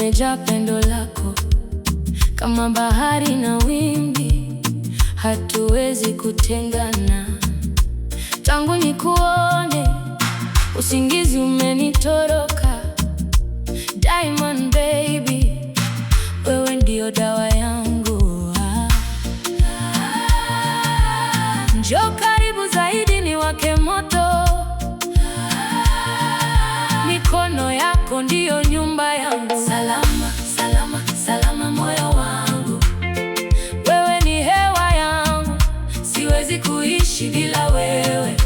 umejaa pendo lako kama bahari na wimbi, hatuwezi kutengana. Tangu nikuone usingizi umenitoroka. Diamond baby, wewe ndio dawa yangu. Njoo karibu zaidi niwake moto, mikono yako ndiyo nyumba yangu. Salama, salama, salama moyo wangu, wewe ni hewa yangu, siwezi kuishi bila wewe.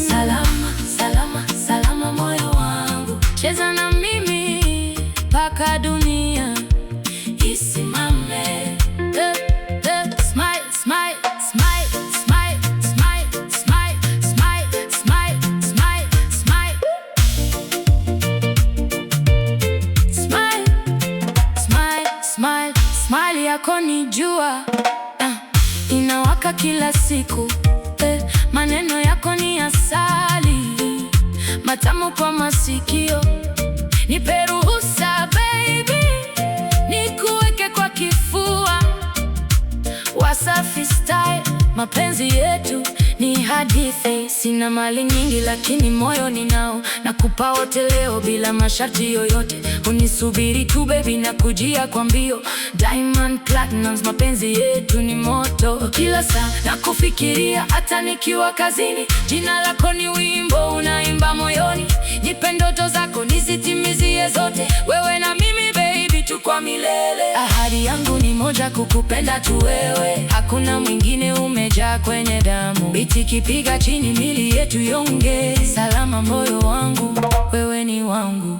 Salama, salama, salama moyo wangu, cheza na mimi mpaka dunia isimame. Smile, smile, smile, smile, smile, smile, smile, smile, smile, smile. Smile, smile, smile, smile yako ni jua, inawaka kila siku. Maneno yako ni asali, matamu kwa masikio. Nipe ruhusa baby, nikuweke kwa kifua. Wasafi style, mapenzi yetu ni hadithi. Sina mali nyingi lakini moyo ninao, nakupa wote leo bila masharti yoyote. Unisubiri tu baby, nakujia kwa mbio. Diamond Platnumz, mapenzi yetu ni moto. Kila saa nakufikiria hata nikiwa kazini. Jina lako ni wimbo unaimba moyoni. Nipe ndoto zako nizitimizie zote. Wewe na mimi baby tu kwa milele. Ahadi yangu ni moja, kukupenda tu wewe, hakuna mwingine, umejaa kwenye damu. Biti kipiga chini, mili yetu yonge. Salama moyo wangu, wewe ni wangu.